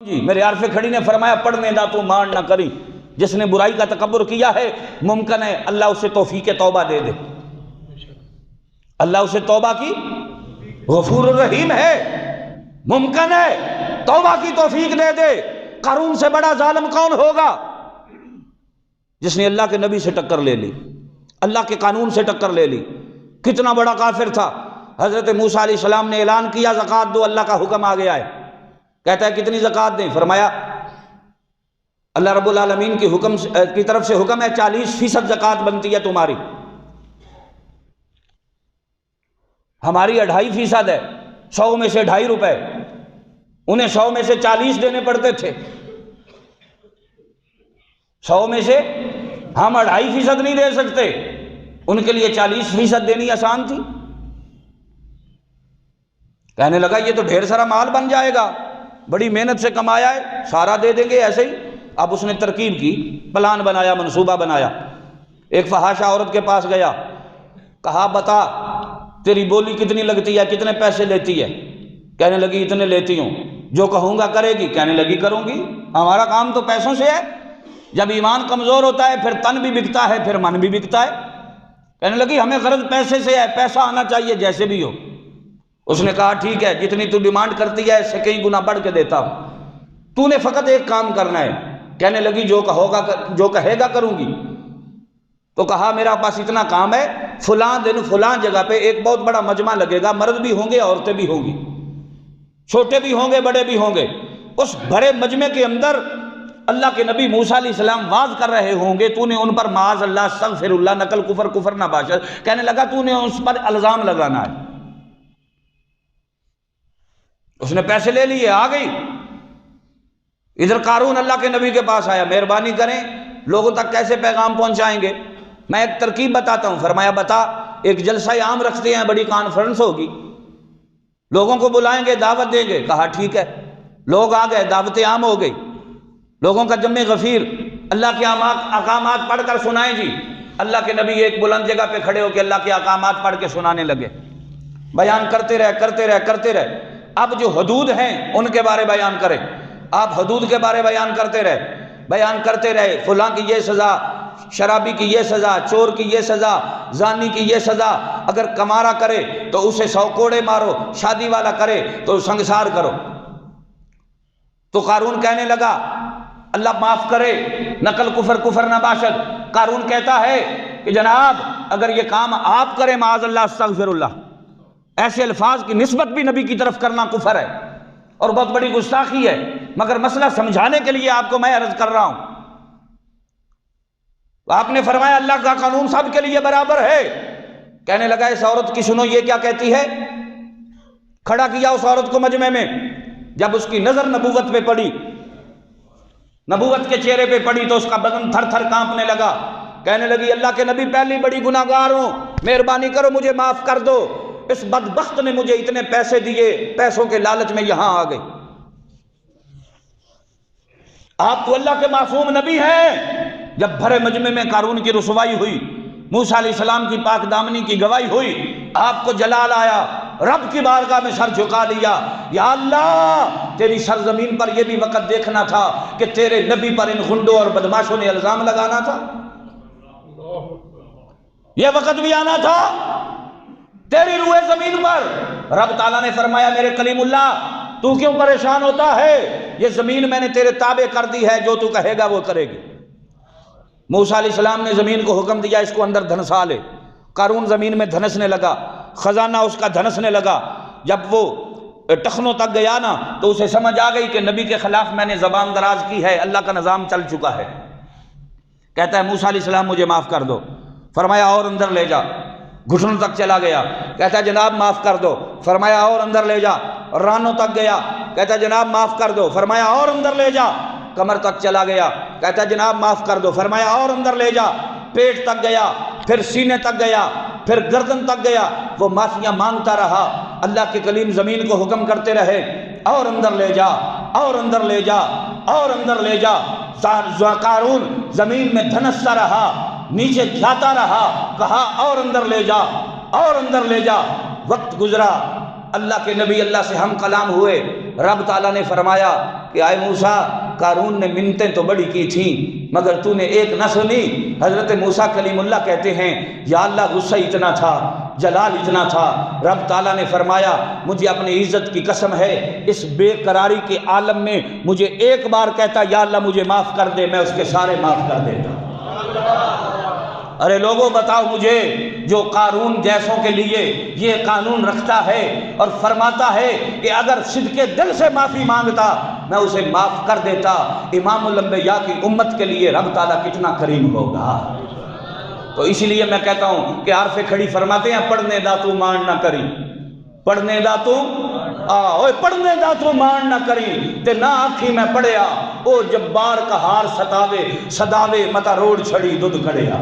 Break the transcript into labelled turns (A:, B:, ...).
A: جی میرے عارف کھڑی نے فرمایا پڑھنے دا تو مان نہ کری، جس نے برائی کا تکبر کیا ہے ممکن ہے اللہ اسے توفیق توبہ دے دے، اللہ اسے توبہ کی غفور الرحیم ہے، ممکن ہے توبہ کی توفیق دے دے۔ قارون سے بڑا ظالم کون ہوگا؟ جس نے اللہ کے نبی سے ٹکر لے لی، اللہ کے قانون سے ٹکر لے لی۔ کتنا بڑا کافر تھا۔ حضرت موسیٰ علیہ السلام نے اعلان کیا زکوٰۃ دو، اللہ کا حکم آ گیا ہے۔ کہتا ہے کتنی زکوٰۃ دیں؟ فرمایا اللہ رب العالمین کی طرف سے حکم ہے 40% زکوٰۃ بنتی ہے تمہاری، ہماری 2.5% ہے، 100 میں سے 2.5 روپے، انہیں 100 میں سے 40 دینے پڑتے تھے، 100 میں سے ہم 2.5% نہیں دے سکتے، ان کے لیے 40% دینی آسان تھی۔ کہنے لگا یہ تو ڈھیر سارا مال بن جائے گا، بڑی محنت سے کمایا ہے، سارا دے دیں گے ایسے ہی۔ اب اس نے ترکیب کی، پلان بنایا، منصوبہ بنایا۔ ایک فحاشہ عورت کے پاس گیا، کہا بتا تیری بولی کتنی لگتی ہے، کتنے پیسے لیتی ہے؟ کہنے لگی اتنے لیتی ہوں۔ جو کہوں گا کرے گی؟ کہنے لگی کروں گی، ہمارا کام تو پیسوں سے ہے۔ جب ایمان کمزور ہوتا ہے پھر تن بھی بکتا ہے، پھر من بھی بکتا ہے۔ کہنے لگی ہمیں غرض پیسے سے ہے، پیسہ آنا چاہیے جیسے بھی ہو۔ اس نے کہا ٹھیک ہے، جتنی تو ڈیمانڈ کرتی ہے اس سے کئی گنا بڑھ کے دیتا ہوں، تو نے فقط ایک کام کرنا ہے۔ کہنے لگی جو کہے گا کروں گی۔ تو کہا میرا پاس اتنا کام ہے، فلاں دن فلاں جگہ پہ ایک بہت بڑا مجمع لگے گا، مرد بھی ہوں گے عورتیں بھی ہوں گی، چھوٹے بھی ہوں گے بڑے بھی ہوں گے۔ اس بڑے مجمع کے اندر اللہ کے نبی موسیٰ علیہ السلام واز کر رہے ہوں گے، تو نے ان پر معاذ اللہ استغفر اللہ نقل کفر نہ باشد۔ کہنے لگا تو نے اس پر الزام لگانا ہے۔ اس نے پیسے لے لیے، آ گئی۔ ادھر قارون اللہ کے نبی کے پاس آیا، مہربانی کریں لوگوں تک کیسے پیغام پہنچائیں گے؟ میں ایک ترکیب بتاتا ہوں۔ فرمایا بتا۔ ایک جلسہ عام رکھتے ہیں، بڑی کانفرنس ہوگی، لوگوں کو بلائیں گے، دعوت دیں گے۔ کہا ٹھیک ہے۔ لوگ آ گئے، دعوت عام ہو گئی، لوگوں کا جمع غفیر۔ اللہ کے احکامات پڑھ کر سنائیں جی۔ اللہ کے نبی ایک بلند جگہ پہ کھڑے ہو کے اللہ کے احکامات پڑھ کے سنانے لگے، بیان کرتے رہے۔ اب جو حدود ہیں ان کے بارے بیان کریں۔ آپ حدود کے بارے بیان کرتے رہے، فلاں کی یہ سزا، شرابی کی یہ سزا، چور کی یہ سزا، زانی کی یہ سزا، اگر کمارا کرے تو اسے 100 کوڑے مارو، شادی والا کرے تو سنگسار کرو۔ تو قارون کہنے لگا اللہ معاف کرے، نقل کفر نہ باشد۔ قارون کہتا ہے کہ جناب اگر یہ کام آپ کریں معاذ اللہ استغفر اللہ، ایسے الفاظ کی نسبت بھی نبی کی طرف کرنا کفر ہے اور بہت بڑی گستاخی ہے، مگر مسئلہ سمجھانے کے لیے آپ کو میں عرض کر رہا ہوں۔ آپ نے فرمایا اللہ کا قانون سب کے لیے برابر ہے۔ کہنے لگا اس عورت کی سنو یہ کیا کہتی ہے۔ کھڑا کیا اس عورت کو مجمع میں، جب اس کی نظر نبوت پہ پڑی، نبوت کے چہرے پہ پڑی تو اس کا بدن تھر تھر کانپنے لگا۔ کہنے لگی اللہ کے نبی پہلی بڑی گناہگار ہوں، مہربانی کرو مجھے معاف کر دو، اس بدبخت نے مجھے اتنے پیسے دیے، پیسوں کے لالچ میں یہاں آ گئی۔ آپ تو اللہ کے معصوم نبی ہیں۔ جب بھرے مجمع میں قارون کی رسوائی ہوئی، موسیٰ علیہ السلام کی پاک دامنی کی گواہی ہوئی، آپ کو جلال آیا، رب کی بارگاہ میں سر جھکا لیا۔ یا اللہ تیری سرزمین پر یہ بھی وقت دیکھنا تھا کہ تیرے نبی پر ان غنڈوں اور بدماشوں نے الزام لگانا تھا، یہ وقت بھی آنا تھا تیری روئے زمین پر۔ رب تعالیٰ نے فرمایا میرے کلیم اللہ تو کیوں پریشان ہوتا ہے، یہ زمین میں نے تیرے تابع کر دی ہے، جو تو کہے گا وہ کرے گی۔ موسیٰ علیہ السلام نے زمین کو حکم دیا اس کو اندر دھنسا لے۔ قارون زمین میں دھنسنے لگا، خزانہ اس کا دھنسنے لگا۔ جب وہ ٹخنوں تک گیا نا تو اسے سمجھ آ گئی کہ نبی کے خلاف میں نے زبان دراز کی ہے، اللہ کا نظام چل چکا ہے۔ کہتا ہے موسیٰ علیہ السلام مجھے معاف کر دو۔ فرمایا اور اندر لے جا۔ گھٹنوں تک چلا گیا، کہتا ہے جناب معاف کر دو۔ فرمایا اور اندر لے جا۔ رانوں تک گیا، کہتا ہے جناب معاف کر دو۔ فرمایا اور اندر لے جا۔ کمر تک چلا گیا، کہتا ہے جناب معاف کر دو۔ فرمایا اور اندر لے جا۔ پیٹ تک گیا، پھر سینے تک گیا، پھر گردن تک گیا۔ وہ معافیاں مانگتا رہا، اللہ کے کلیم زمین کو حکم کرتے رہے اور اندر لے جا، اور اندر لے جا، اور اندر لے جا۔ قارون زمین میں دھنستا رہا، نیچے جاتا رہا، کہا اور اندر لے جا، اور اندر لے جا۔ وقت گزرا، اللہ کے نبی اللہ سے ہم کلام ہوئے، رب تعالیٰ نے فرمایا کہ آئے موسیٰ قارون نے منتیں تو بڑی کی تھیں مگر تو نے ایک نہ سنی۔ حضرت موسیٰ کلیم اللہ کہتے ہیں یا اللہ غصہ اتنا تھا، جلال اتنا تھا، رب تعالیٰ نے فرمایا مجھے اپنی عزت کی قسم ہے اس بے قراری کے عالم میں مجھے ایک بار کہتا یا اللہ مجھے معاف کر دے، میں اس کے سارے معاف کر دیتا۔ ارے لوگوں بتاؤ مجھے، جو قارون جیسوں کے لیے یہ قانون رکھتا ہے اور فرماتا ہے کہ اگر صدقے دل سے معافی مانگتا میں اسے معاف کر دیتا، امام الانبیاء کی امت کے لیے رب تعالیٰ کتنا کریم ہوگا۔ تو اسی لیے میں کہتا ہوں کہ عارف کھڑی فرماتے ہیں پڑھنے دا تو مان نہ کری، پڑھنے دا تو پڑھنے دا تو مان نہ کری تے نہ آکھی میں پڑھیا او جبار کا ہار ستاوے صداوے متا روڑ چھڑی دودھ کھڑیا۔